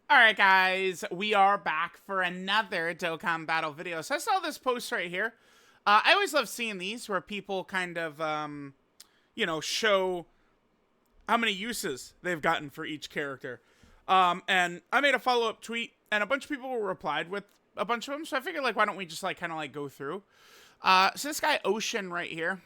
Alright guys, we are back for another Dokkan Battle video. So I saw this post right here. I always love seeing these where people kind of, show how many uses they've gotten for each character. And I made a follow-up tweet, and a bunch of people replied with a bunch of them, so I figured, why don't we just, kind of, go through. So this guy, Ocean, right here,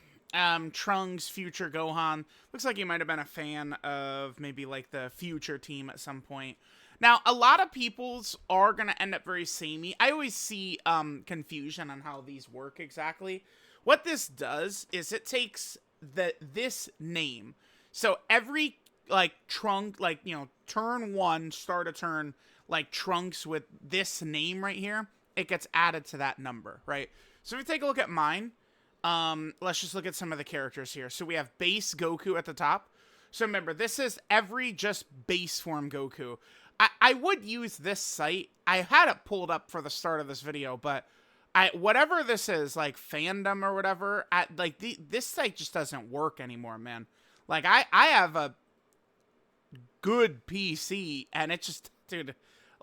Trunks, Future Gohan, looks like he might have been a fan of maybe, the Future team at some point. Now, a lot of people's are going to end up very samey. I always see confusion on how these work exactly. What this does is it takes this name. So every, turn one, start a turn, Trunks with this name right here, it gets added to that number, right? So if we take a look at mine, let's just look at some of the characters here. So we have base Goku at the top. So remember, this is every just base form Goku. I would use this site. I had it pulled up for the start of this video, but whatever this is, fandom or whatever, this site just doesn't work anymore, man. I have a good PC, and it just, dude,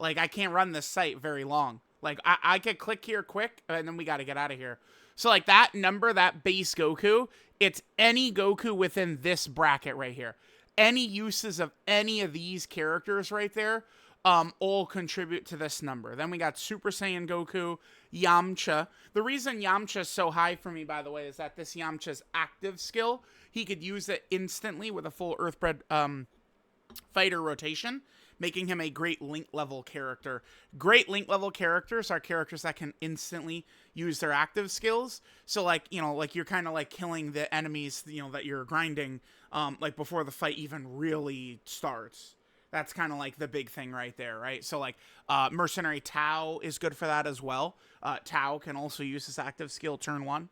I can't run this site very long. I could click here quick, and then we got to get out of here. So, that number, that base Goku, it's any Goku within this bracket right here. Any uses of any of these characters right there all contribute to this number. Then we got Super Saiyan Goku, Yamcha. The reason Yamcha is so high for me, by the way, is that this Yamcha's active skill, he could use it instantly with a full Earthbred fighter rotation, making him a great link level character. Great link level characters are characters that can instantly use their active skills. So you're kind of killing the enemies, that you're grinding, before the fight even really starts. That's kind of the big thing right there, right? So Mercenary Tao is good for that as well. Tao can also use his active skill turn one.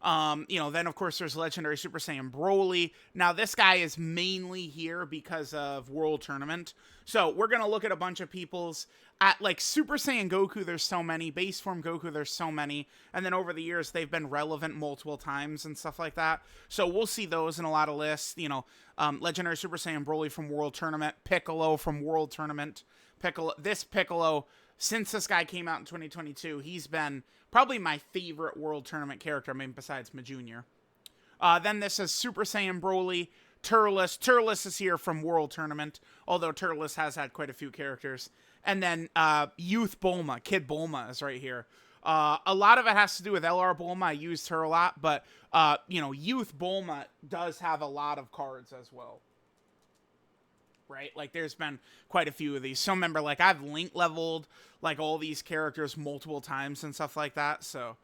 Then of course there's Legendary Super Saiyan Broly. Now this guy is mainly here because of World Tournament. So we're going to look at a bunch of people's at Super Saiyan Goku. There's so many. Base form Goku, there's so many. And then over the years, they've been relevant multiple times and stuff like that. So we'll see those in a lot of lists. Legendary Super Saiyan Broly from World Tournament. Piccolo from World Tournament. Piccolo, since this guy came out in 2022, he's been probably my favorite World Tournament character, besides Ma Jr. Then this is Super Saiyan Broly, Turles. Turles is here from World Tournament, although Turles has had quite a few characters. And then Youth Bulma, Kid Bulma is right here. A lot of it has to do with LR Bulma. I used her a lot, but, Youth Bulma does have a lot of cards as well. Right? There's been quite a few of these. So remember, I've link leveled, all these characters multiple times and stuff like that. So,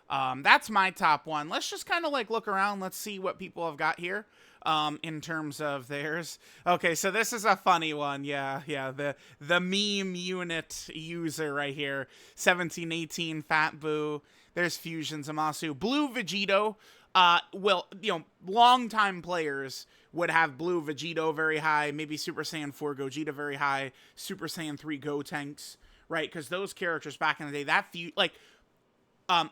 that's my top one. Let's just kind of, look around. Let's see what people have got here, in terms of theirs. Okay, so this is a funny one. Yeah, the meme unit user right here. 1718, Fat Boo. There's Fusion Zamasu. Blue Vegito. Longtime players would have Blue Vegito very high, maybe Super Saiyan 4 Gogeta very high, Super Saiyan 3 Gotenks, right? Because those characters back in the day,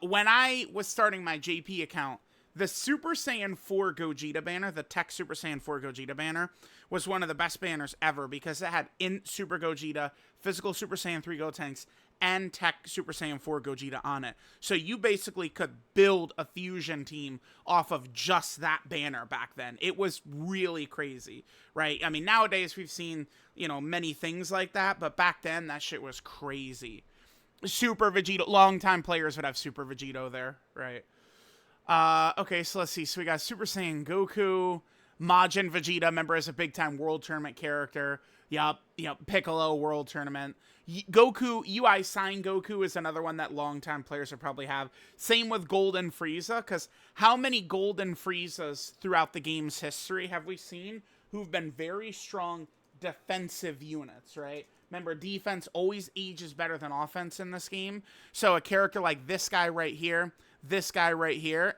when I was starting my JP account, the Super Saiyan 4 Gogeta banner, the Tech Super Saiyan 4 Gogeta banner, was one of the best banners ever because it had Int Super Gogeta, Physical Super Saiyan 3 Gotenks, and Tech Super Saiyan 4 Gogeta on it. So you basically could build a fusion team off of just that banner back then. It was really crazy, right? I mean, nowadays we've seen, many things like that, but back then that shit was crazy. Super Vegito, longtime players would have Super Vegito there, right? Okay, so let's see. So we got Super Saiyan Goku, Majin Vegeta, remember, as a big-time World Tournament character. Yup, Piccolo, World Tournament. Goku, UI Sign Goku is another one that longtime players would probably have. Same with Golden Frieza, because how many Golden Friezas throughout the game's history have we seen who've been very strong defensive units, right? Remember, defense always ages better than offense in this game. So a character like this guy right here,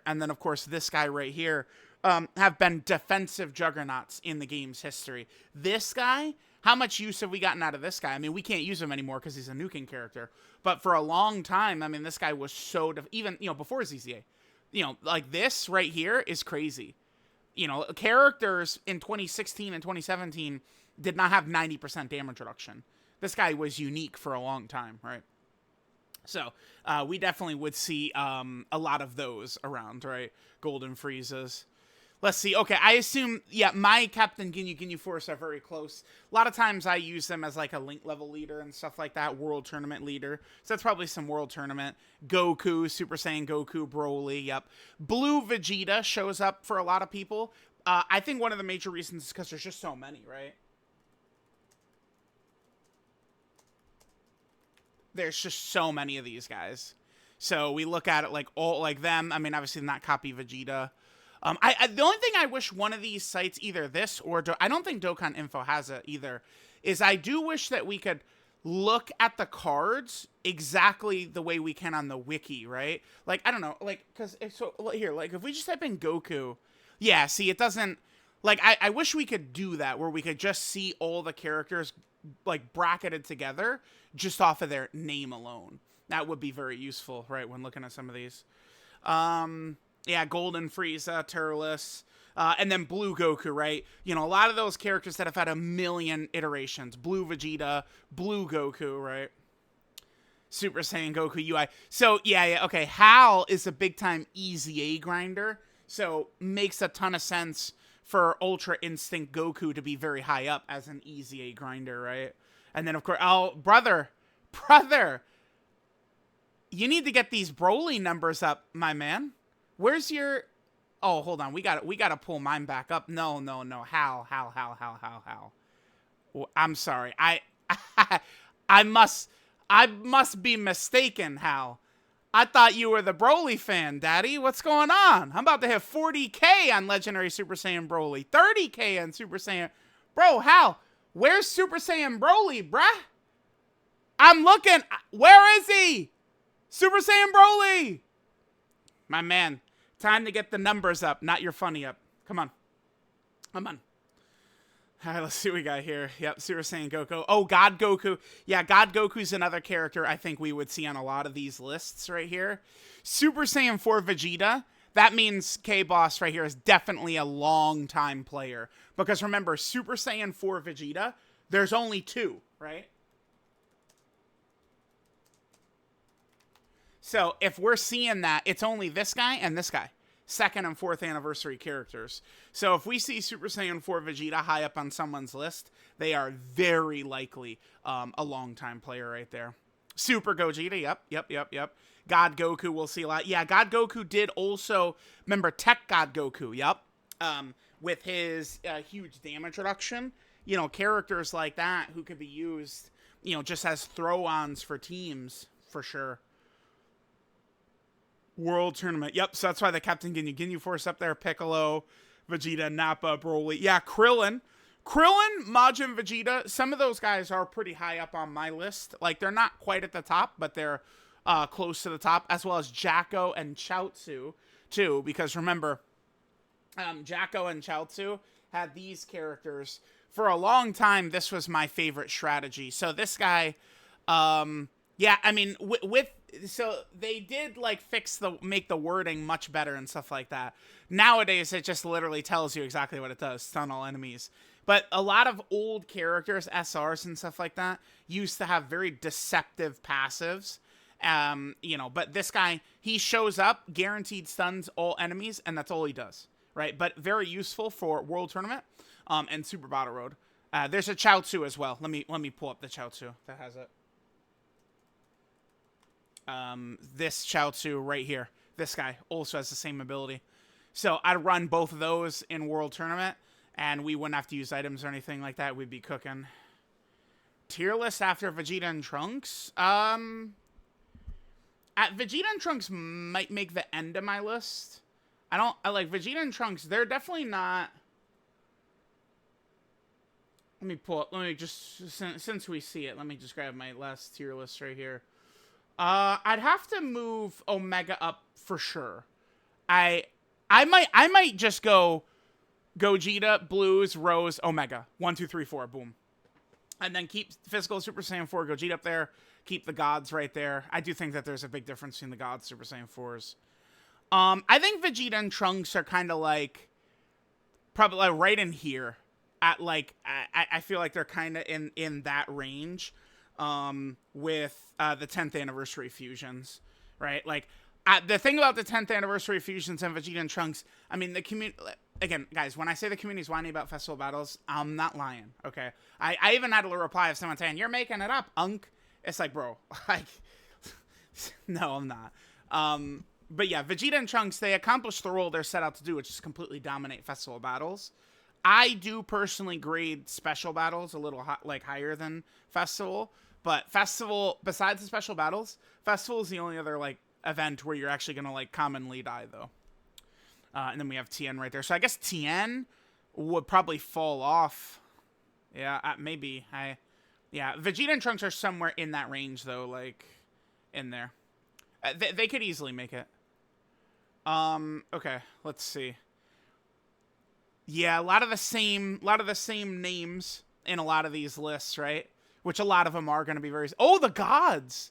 and then, of course, this guy right here, have been defensive juggernauts in the game's history. This guy, how much use have we gotten out of this guy? I mean, we can't use him anymore because he's a nuking character. But for a long time, I mean, this guy was so... even, before ZZA. This right here is crazy. Characters in 2016 and 2017 did not have 90% damage reduction. This guy was unique for a long time, right? So we definitely would see a lot of those around, right? Golden Friezas. Let's see. Okay, I assume, yeah, my Captain Ginyu Force are very close. A lot of times I use them as like a link level leader and stuff like that, World Tournament leader. So that's probably some World Tournament. Goku, Super Saiyan Goku, Broly, yep. Blue Vegeta shows up for a lot of people. I think one of the major reasons is because there's just so many, right? There's just so many of these guys. So we look at it like all like them. I mean, obviously not copy Vegeta. The only thing I wish one of these sites, either this or I don't think Dokkan Info has it either, is I do wish that we could look at the cards exactly the way we can on the wiki, right? Like, I don't know, like, because so here, like, if we just type in Goku, yeah, see, it doesn't, like, I wish we could do that where we could just see all the characters, like, bracketed together just off of their name alone. That would be very useful, right, when looking at some of these. Yeah, Golden Frieza, Turles, and then Blue Goku, right? You know, a lot of those characters that have had a million iterations. Blue Vegeta, Blue Goku, right? Super Saiyan Goku UI. So, yeah, okay. Hal is a big-time EZA grinder, so makes a ton of sense for Ultra Instinct Goku to be very high up as an EZA grinder, right? And then, of course, oh, brother, you need to get these Broly numbers up, my man. Where's your... Oh, hold on. We gotta pull mine back up. No. How? Well, I'm sorry. I must be mistaken, Hal. I thought you were the Broly fan, Daddy. What's going on? I'm about to hit 40K on Legendary Super Saiyan Broly. 30K on Super Saiyan... Bro, Hal, where's Super Saiyan Broly, bruh? I'm looking... Where is he? Super Saiyan Broly! My man, time to get the numbers up, not your funny up. Come on. All right, let's see what we got here. Yep, Super Saiyan Goku. Oh, God Goku. Yeah, God Goku's another character I think we would see on a lot of these lists right here. Super Saiyan 4 Vegeta. That means K-Boss right here is definitely a long-time player. Because remember, Super Saiyan 4 Vegeta, there's only 2, right? So if we're seeing that, it's only this guy and this guy. 2nd and 4th anniversary characters. So if we see Super Saiyan 4 Vegeta high up on someone's list, they are very likely a long-time player right there. Super Gogeta, yep. God Goku, we'll see a lot. Yeah, God Goku did also, remember Tech God Goku, yep. With his huge damage reduction. You know, characters like that who could be used, you know, just as throw-ons for teams, for sure. World Tournament. Yep, so that's why the Captain Ginyu Force up there. Piccolo, Vegeta, Nappa, Broly. Yeah, Krillin, Majin Vegeta. Some of those guys are pretty high up on my list. Like, they're not quite at the top, but they're close to the top. As well as Jacko and Chaozu, too. Because remember, Jacko and Chaozu had these characters. For a long time, this was my favorite strategy. So this guy... yeah, I mean, so they did, like, make the wording much better and stuff like that. Nowadays, it just literally tells you exactly what it does, stun all enemies. But a lot of old characters, SRs and stuff like that, used to have very deceptive passives. You know, but this guy, he shows up, guaranteed stuns all enemies, and that's all he does, right? But very useful for World Tournament and Super Battle Road. There's a Chaozu as well. Let me pull up the Chaozu that has it. This Chaozu right here. This guy also has the same ability. So I'd run both of those in World Tournament, and we wouldn't have to use items or anything like that. We'd be cooking. Tier list after Vegeta and Trunks. At Vegeta and Trunks might make the end of my list. I like Vegeta and Trunks. They're definitely not... Let me pull up. Let me just... Since we see it, let me just grab my last tier list right here. I'd have to move Omega up for sure. I might just go Gogeta, Blues, Rose, Omega. 1, 2, 3, 4, boom. And then keep Physical Super Saiyan 4 Gogeta up there. Keep the Gods right there. I do think that there's a big difference between the Gods Super Saiyan 4s. I think Vegeta and Trunks are kind of like, probably like right in here. At like, I feel like they're kind of in that range. with the 10th anniversary fusions, right? Like, the thing about the 10th anniversary fusions and Vegeta and Trunks, I mean, the community, again, guys, when I say the community's whining about festival battles, I'm not lying, okay? I even had a little reply of someone saying, "You're making it up, Unk." It's like, bro, like, no, I'm not. But yeah, Vegeta and Trunks, they accomplish the role they're set out to do, which is completely dominate festival battles. I do personally grade special battles a little higher than festival, but festival, besides the special battles, festival is the only other like event where you're actually gonna like commonly die though. And then we have Tien right there, so I guess Tien would probably fall off. Yeah, maybe yeah, Vegeta and Trunks are somewhere in that range though, like in there. They could easily make it. Okay, let's see. Yeah, a lot of the same names in a lot of these lists, right? Which a lot of them are going to be very... Oh, the gods!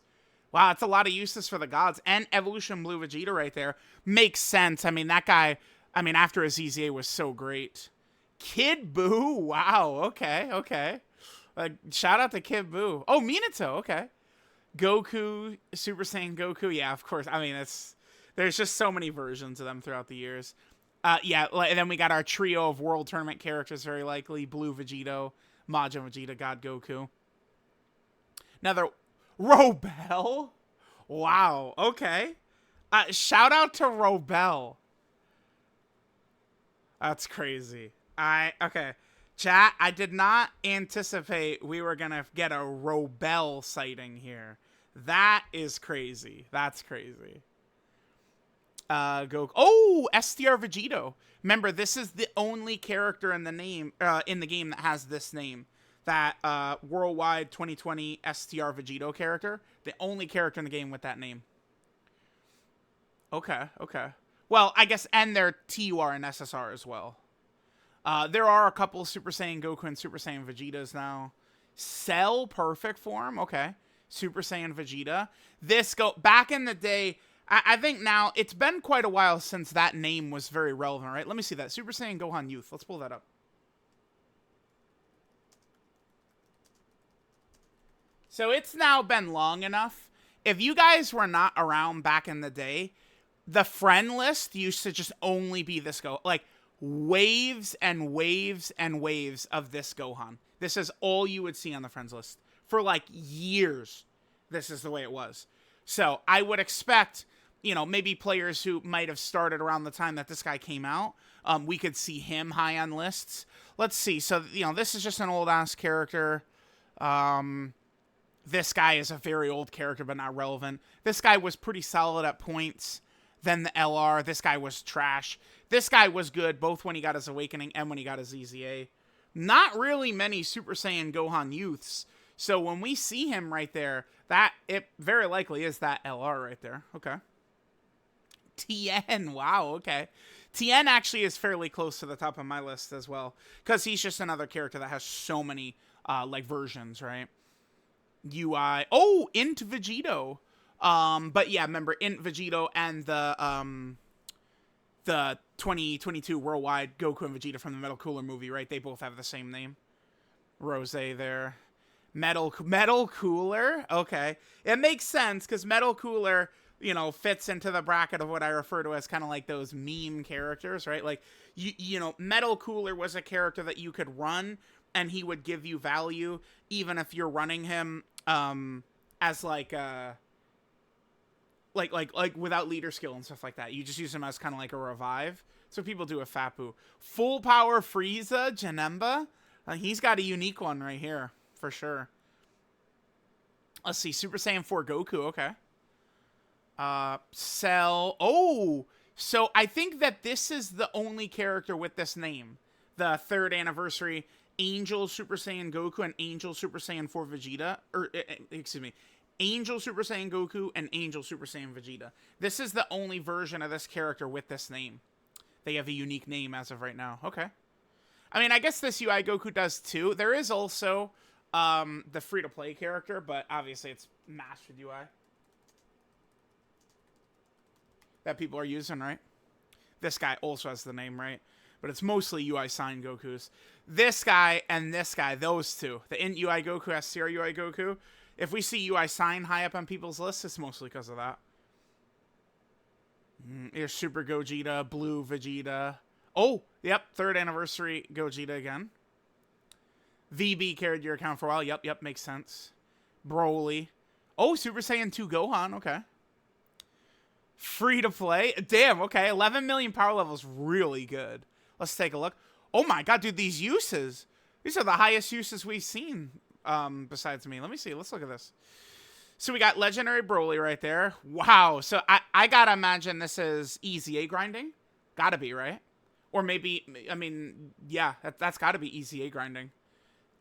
Wow, that's a lot of uses for the gods. And Evolution Blue Vegeta right there. Makes sense. I mean, that guy, I mean, after his ZZA was so great. Kid Buu? Wow, okay. Shout out to Kid Buu. Oh, Minato, okay. Goku, Super Saiyan Goku. Yeah, of course. I mean, there's just so many versions of them throughout the years. Yeah, and then we got our trio of World Tournament characters, very likely. Blue Vegito, Majin Vegeta, God Goku. Another... Robel? Wow, okay. Shout out to Robel. That's crazy. Okay. Chat, I did not anticipate we were going to get a Robel sighting here. That is crazy. That's crazy. Oh, STR Vegito. Remember, this is the only character in the game that has this name. That worldwide 2020 STR Vegito character. The only character in the game with that name. Okay. Well, I guess, and they're TUR and SSR as well. There are a couple Super Saiyan Goku and Super Saiyan Vegetas now. Cell Perfect Form. Okay. Super Saiyan Vegeta. Back in the day... I think now, it's been quite a while since that name was very relevant, right? Let me see that. Super Saiyan Gohan Youth. Let's pull that up. So it's now been long enough. If you guys were not around back in the day, the friend list used to just only be this like, waves and waves and waves of this Gohan. This is all you would see on the friends list. For, like, years, this is the way it was. So I would expect... maybe players who might have started around the time that this guy came out, we could see him high on lists. Let's see. So, this is just an old-ass character. This guy is a very old character, but not relevant. This guy was pretty solid at points. Then the LR. This guy was trash. This guy was good, both when he got his Awakening and when he got his ZZA. Not really many Super Saiyan Gohan youths. So when we see him right there, it very likely is that LR right there. Okay. Tien, wow, okay. Tien actually is fairly close to the top of my list as well, because he's just another character that has so many, versions, right? UI, Int Vegito. But yeah, remember, Int Vegito and the 2022 worldwide Goku and Vegeta from the Metal Cooler movie, right? They both have the same name. Rose there. Metal Cooler, okay. It makes sense, because Metal Cooler... fits into the bracket of what I refer to as kind of like those meme characters, right? Like, Metal Cooler was a character that you could run, and he would give you value, even if you're running him as like without leader skill and stuff like that. You just use him as kind of like a revive. So people do a Fapu. Full Power Frieza, Janemba. He's got a unique one right here, for sure. Let's see, Super Saiyan 4 Goku, okay. Cell. Oh, so I think that this is the only character with this name. The 3rd anniversary Angel Super Saiyan Goku and Angel Super Saiyan 4 Vegeta. Excuse me. Angel Super Saiyan Goku and Angel Super Saiyan Vegeta. This is the only version of this character with this name. They have a unique name as of right now. Okay. I mean, I guess this UI Goku does too. There is also the free-to-play character, but obviously it's mastered UI. That people are using, right? This guy also has the name, right? But it's mostly UI signed Gokus. this guy and this guy, those two. The int UI Goku has CR UI Goku. If we see UI sign high up on people's lists, it's mostly because of that. Here's Super Gogeta, Blue Vegeta. Oh, yep, 3rd anniversary Gogeta again. VB carried your account for a while. Yep, makes sense. Broly. Oh, Super Saiyan 2 Gohan, okay. Free to play. Damn, okay. 11 million power levels, really good. Let's take a look. Oh my god, dude, these uses. These are the highest uses we've seen besides me. Let me see. Let's look at this. So we got Legendary Broly right there. Wow. So I gotta imagine this is easy A grinding. Gotta be, right? Or maybe, I mean, yeah, that's gotta be easy A grinding.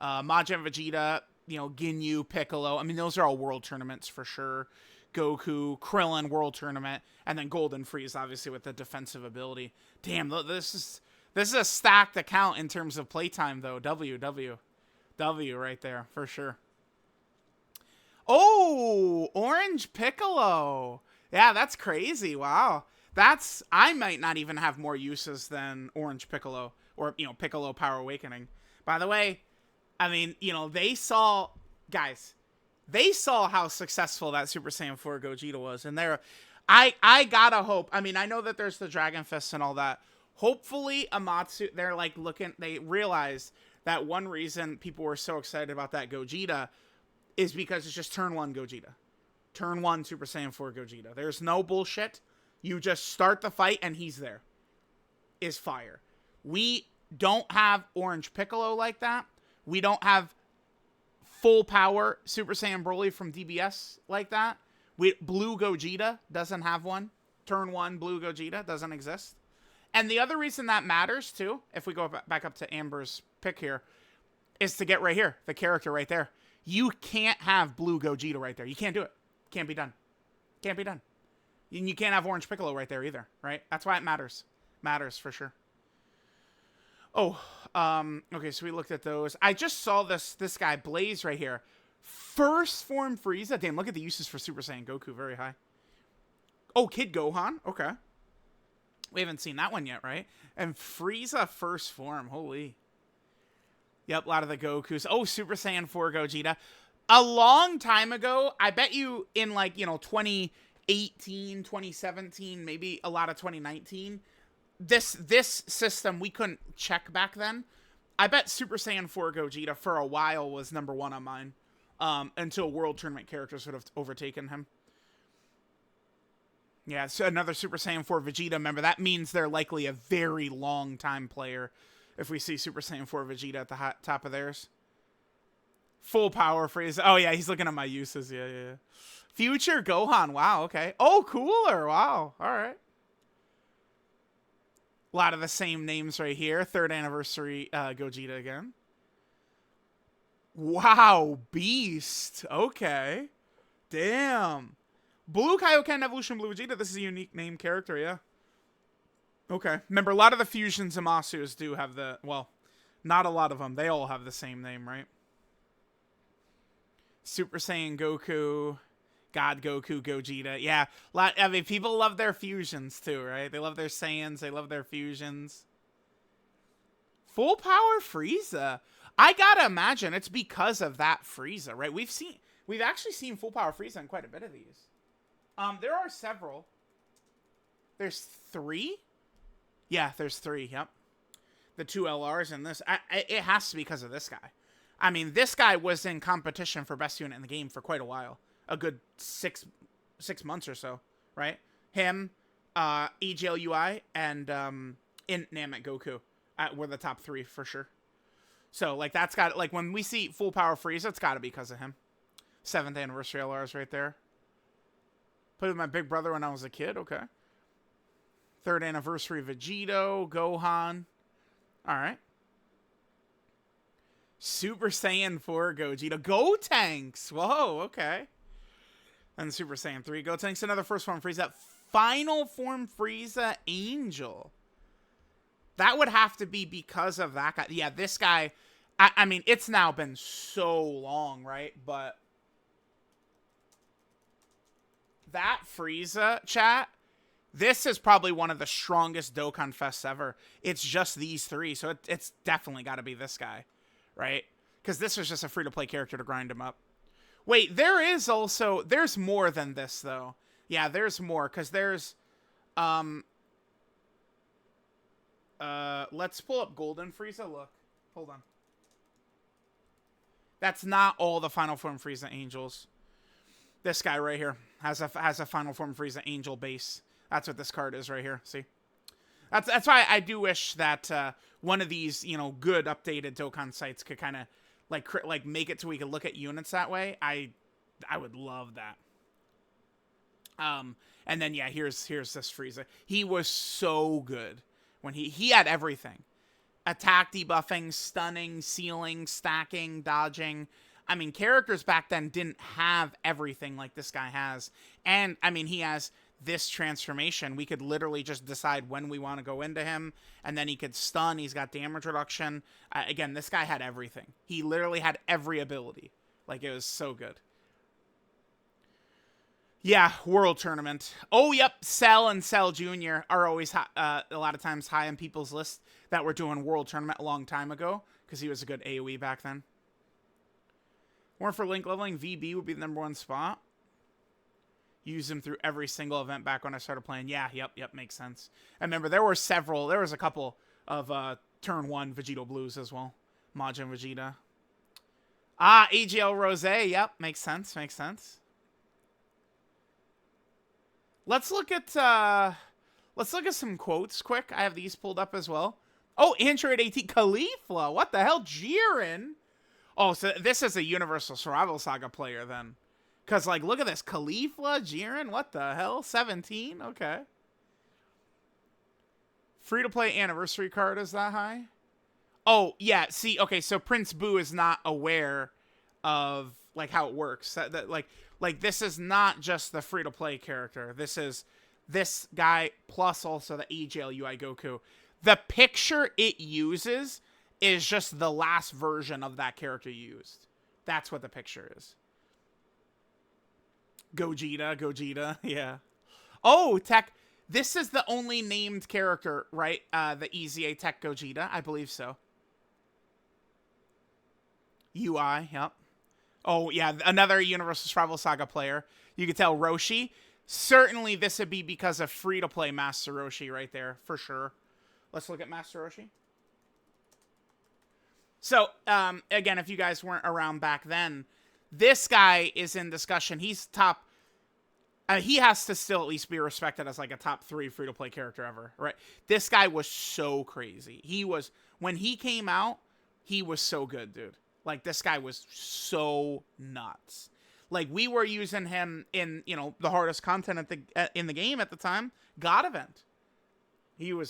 Majin Vegeta, you know, Ginyu, Piccolo. I mean, those are all world tournaments for sure. Goku, Krillin, world tournament. And then Golden Freeze, obviously, with the defensive ability. Damn, this is a stacked account in terms of playtime, though. W right there, for sure. Oh, Orange Piccolo. Yeah, that's crazy. Wow. I might not even have more uses than Orange Piccolo or, you know, Piccolo Power Awakening. By the way, I mean, you know, they saw how successful that Super Saiyan 4 Gogeta was. And I gotta hope. I mean, I know that there's the Dragon Fists and all that. Hopefully, Amatsu, they realize that one reason people were so excited about that Gogeta is because it's just turn 1 Gogeta. Turn 1 Super Saiyan 4 Gogeta. There's no bullshit. You just start the fight and he's there. Is fire. We don't have Orange Piccolo like that. We don't have full power Super Saiyan Broly from DBS like that. Blue Gogeta doesn't have one. Turn 1 Blue Gogeta doesn't exist. And the other reason that matters too, if we go back up to Amber's pick here, is to get right here, the character right there. You can't have Blue Gogeta right there. You can't do it. Can't be done. Can't be done. And you can't have Orange Piccolo right there either, right? That's why it matters. Matters for sure. Oh, okay, so we looked at those. I just saw this guy, Blaze, right here. First form Frieza. Damn, look at the uses for Super Saiyan Goku. Very high. Oh, Kid Gohan. Okay. We haven't seen that one yet, right? And Frieza first form. Holy. Yep, a lot of the Gokus. Oh, Super Saiyan 4 Gogeta. A long time ago, I bet you in like, you know, 2018, 2017, maybe a lot of 2019, this system, we couldn't check back then. I bet Super Saiyan 4 Gogeta for a while was number 1 on mine. Until World Tournament characters would have overtaken him. Yeah, so another Super Saiyan 4 Vegeta. Remember, that means they're likely a very long time player if we see Super Saiyan 4 Vegeta at the top of theirs. Full power freeze. Oh, yeah, he's looking at my uses. Yeah. Future Gohan. Wow, okay. Oh, cooler. Wow. All right. A lot of the same names right here. 3rd anniversary Gogeta again. Wow, Beast. Okay. Damn. Blue Kaioken Evolution Blue Vegeta. This is a unique name character, yeah. Okay. Remember, a lot of the fusion Zamasus do have the... Well, not a lot of them. They all have the same name, right? Super Saiyan Goku, God Goku, Gogeta. Yeah, I mean, people love their fusions too, right? They love their Saiyans. They love their fusions. Full power Frieza. I gotta imagine it's because of that Frieza, right? We've actually seen full power Frieza in quite a bit of these. There are several. There's 3? Yeah, there's 3, yep. The 2 LRs and this. It has to be because of this guy. I mean, this guy was in competition for best unit in the game for quite a while. A good 6 months or so, right? Him, EGLUI, and Namek Goku were the top 3 for sure. So, like, that's got... Like, when we see full power Frieza, it's got to be because of him. 7th anniversary LRs right there. Played with my big brother when I was a kid. Okay. 3rd anniversary Vegito, Gohan. All right. Super Saiyan 4 Gogeta. Gotenks! Whoa, okay. And Super Saiyan 3 Gotenks. Another first form Frieza. Final form Frieza Angel. That would have to be because of that guy. Yeah, this guy... I mean, it's now been so long, right? But... That Frieza, chat, This is probably one of the strongest Dokkan Fests ever. It's just these three, so it's definitely got to be this guy, right? Because this was just a free-to-play character to grind him up. Wait, there's more than this, though. Yeah, there's more, because there's, let's pull up Golden Frieza. Look, hold on. That's not all the Final Form Frieza Angels. This guy right here has a Final Form Frieza Angel base. That's what this card is right here. See? That's why I do wish that one of these, good updated Dokkan sites could kind of like make it so we could look at units that way. I would love that. And then yeah, here's this Frieza. He was so good when he had everything. Attack debuffing, stunning, sealing, stacking, dodging. I mean, characters back then didn't have everything like this guy has. And, I mean, he has this transformation. We could literally just decide when we want to go into him. And then he could stun. He's got damage reduction. Again, this guy had everything. He literally had every ability. Like, it was so good. Yeah, World Tournament. Oh, yep. Cell and Cell Jr. are always a lot of times high on people's list that were doing World Tournament a long time ago. Because he was a good AoE back then. Or for link leveling, VB would be the #1 spot. Use him through every single event back when I started playing. Yeah, yep, makes sense. I remember there was a couple of turn 1 Vegito Blues as well. Majin Vegeta. AGL Rose, yep, makes sense. Let's look at some quotes quick. I have these pulled up as well. Oh, Android 18 Caulifla. What the hell? Jiren. Oh, so this is a Universal Survival Saga player then. Because, like, look at this. Caulifla, Jiren, what the hell? 17? Okay. Free-to-play anniversary card is that high? Oh, yeah. See, okay, so Prince Boo is not aware of, like, how it works. Like, this is not just the free-to-play character. This is this guy plus also the AGL UI Goku. The picture it uses is just the last version of that character used. That's what the picture is. Gogeta, yeah. Oh, Tech. This is the only named character, right? The EZA Tech Gogeta, I believe so. UI, yep. Oh, yeah, another Universal Survival Saga player. You could tell Roshi. Certainly this would be because of free-to-play Master Roshi right there, for sure. Let's look at Master Roshi. So, again, if you guys weren't around back then, this guy is in discussion. He's top... he has to still at least be respected as, like, a top 3 free-to-play character ever, right? This guy was so crazy. When he came out, he was so good, dude. Like, this guy was so nuts. Like, we were using him in, the hardest content in the game at the time, God Event.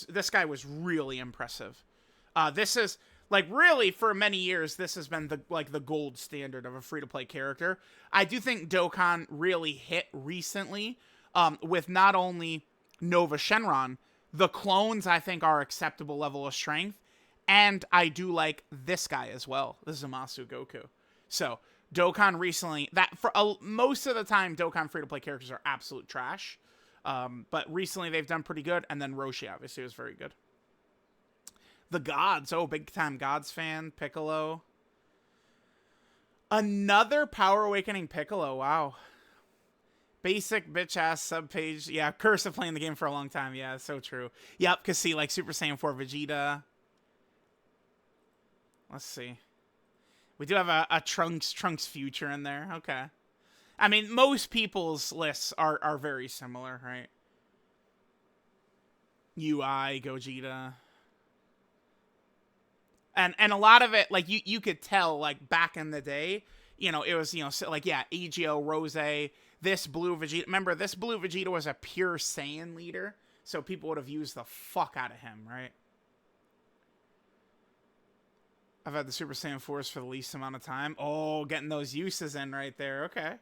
This guy was really impressive. This is... Like, really, for many years, this has been the gold standard of a free-to-play character. I do think Dokkan really hit recently with not only Nova Shenron, the clones, I think, are acceptable level of strength, and I do like this guy as well, the Zamasu Goku. So, Dokkan recently... most of the time, Dokkan free-to-play characters are absolute trash, but recently they've done pretty good, and then Roshi, obviously, was very good. The Gods. Oh, big-time Gods fan. Piccolo. Another Power Awakening Piccolo. Wow. Basic bitch-ass subpage. Yeah, curse of playing the game for a long time. Yeah, so true. Yep, because see, like, Super Saiyan 4 Vegeta. Let's see. We do have a Trunks Future in there. Okay. I mean, most people's lists are very similar, right? UI, Gogeta... And a lot of it, like, you could tell, like, back in the day, it was, like, yeah, AGO, Rose, this Blue Vegeta. Remember, this Blue Vegeta was a pure Saiyan leader, so people would have used the fuck out of him, right? I've had the Super Saiyan 4s for the least amount of time. Oh, getting those uses in right there. Okay.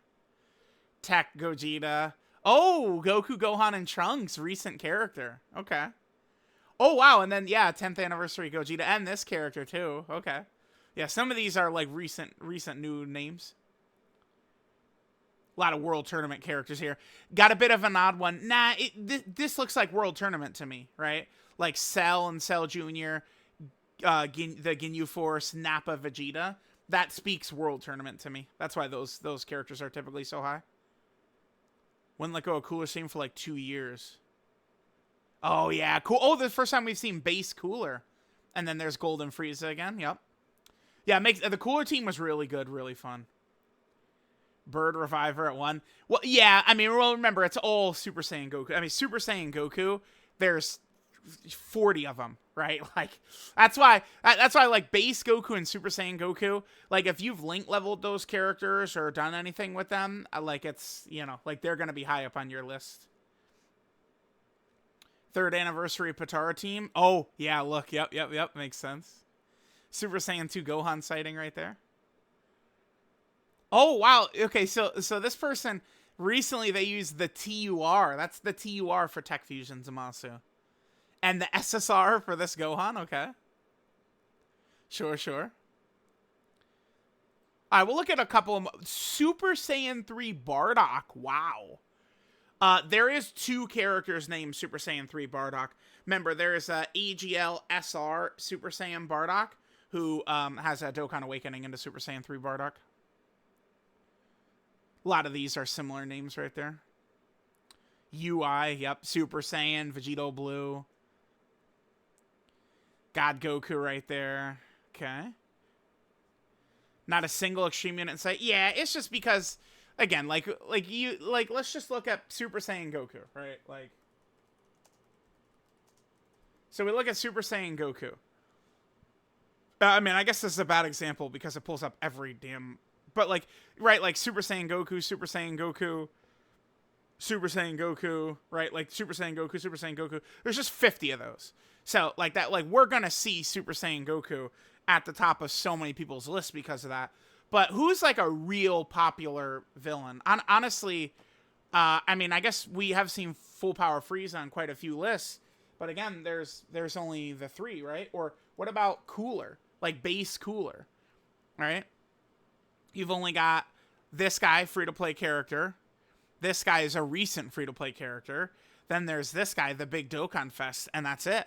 Tech Gogeta. Oh, Goku, Gohan, and Trunks. Recent character. Okay. Oh, wow, and then, yeah, 10th anniversary Gogeta, and this character, too. Okay. Yeah, some of these are, like, recent new names. A lot of World Tournament characters here. Got a bit of an odd one. Nah, this looks like World Tournament to me, right? Like Cell and Cell Jr., the Ginyu Force, Nappa, Vegeta. That speaks World Tournament to me. That's why those characters are typically so high. Wouldn't let go of Cooler Scene for like 2 years. Oh, yeah. Cool. Oh, the first time we've seen base Cooler. And then there's Golden Frieza again. Yep. Yeah, the Cooler team was really good, really fun. Bird Reviver at 1. Well, yeah, I mean, well, remember, it's all Super Saiyan Goku. I mean, Super Saiyan Goku, there's 40 of them, right? Like, that's why, like, base Goku and Super Saiyan Goku, like, if you've link leveled those characters or done anything with them, like, it's, you know, like, they're going to be high up on your list. 3rd anniversary Potara team. Oh, yeah, look, yep, makes sense. Super Saiyan 2 Gohan sighting right there. Oh, wow. Okay, so this person, recently they used the TUR. That's the TUR for Tech Fusion Zamasu. And the SSR for this Gohan, okay. Sure. All right, we'll look at a couple of... Super Saiyan 3 Bardock, wow. There is 2 characters named Super Saiyan 3 Bardock. Remember, there is AGL SR Super Saiyan Bardock, who has a Dokkan Awakening into Super Saiyan 3 Bardock. A lot of these are similar names right there. UI, yep. Super Saiyan, Vegito Blue. God Goku right there. Okay. Not a single Extreme Unit in sight. Yeah, it's just because, again, let's just look at Super Saiyan Goku, right? Like, so we look at Super Saiyan Goku. I mean, I guess this is a bad example because it pulls up every damn... But, like, right, like, Super Saiyan Goku, Super Saiyan Goku, Super Saiyan Goku, right? Like, Super Saiyan Goku, Super Saiyan Goku. There's just 50 of those. So, like, that, like, we're gonna see Super Saiyan Goku at the top of so many people's lists because of that. But who's, like, a real popular villain? Honestly, I mean, I guess we have seen Full Power Frieza on quite a few lists. But, again, there's only the 3, right? Or what about Cooler? Like, base Cooler, right? You've only got this guy, free-to-play character. This guy is a recent free-to-play character. Then there's this guy, the big Dokkan Fest, and that's it,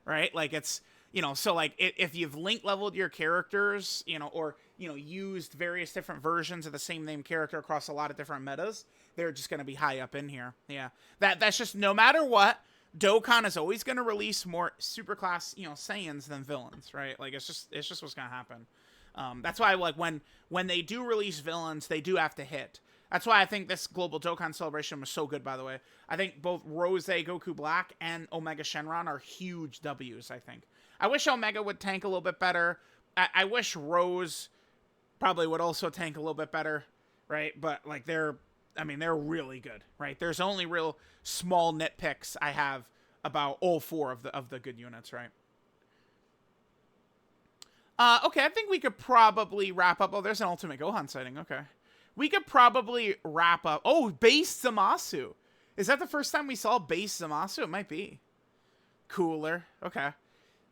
right? Like, it's, you know, so, like, if you've link-leveled your characters, you know, or, you know, used various different versions of the same name character across a lot of different metas, they're just going to be high up in here. Yeah. That's just, no matter what, Dokkan is always going to release more superclass, you know, Saiyans than villains, right? Like, it's just what's going to happen. That's why, like, when they do release villains, they do have to hit. That's why I think this Global Dokkan Celebration was so good, by the way. I think both Rose Goku Black and Omega Shenron are huge W's, I think. I wish Omega would tank a little bit better. I wish Rose probably would also tank a little bit better, right? But, like, they're really good, right? There's only real small nitpicks I have about all 4 of the good units, right? Okay, I think we could probably wrap up. Oh, there's an Ultimate Gohan sighting. Okay. We could probably wrap up. Oh, base Zamasu. Is that the first time we saw base Zamasu? It might be. Cooler. Okay.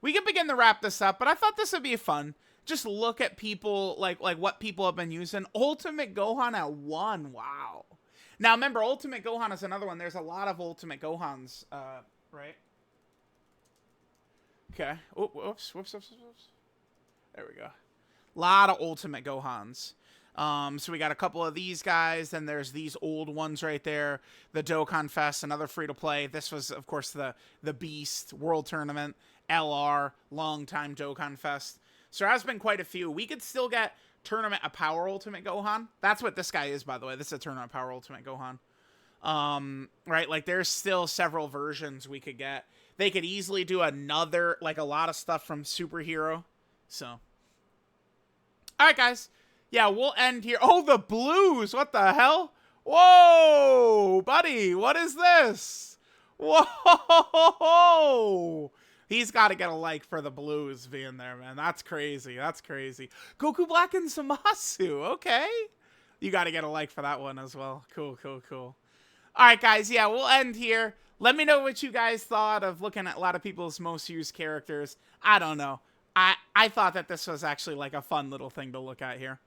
We can begin to wrap this up, but I thought this would be fun. Just look at people, like what people have been using. Ultimate Gohan at 1. Wow. Now, remember, Ultimate Gohan is another one. There's a lot of Ultimate Gohans, right? Okay. Oh, whoops. There we go. A lot of Ultimate Gohans. So we got a couple of these guys. Then there's these old ones right there. The Dokkan Fest, another free-to-play. This was, of course, the Beast World Tournament. LR, long-time Dokkan Fest. So there has been quite a few. We could still get Tournament of Power Ultimate Gohan. That's what this guy is, by the way. This is a Tournament of Power Ultimate Gohan. Right? Like, there's still several versions we could get. They could easily do another, like, a lot of stuff from Superhero. So, alright, guys. Yeah, we'll end here. Oh, the blues! What the hell? Whoa! Buddy, what is this? Whoa! He's got to get a like for the blues being there, man. That's crazy. That's crazy. Goku Black and Zamasu. Okay. You got to get a like for that one as well. Cool. Alright, guys. Yeah, we'll end here. Let me know what you guys thought of looking at a lot of people's most used characters. I don't know. I thought that this was actually like a fun little thing to look at here.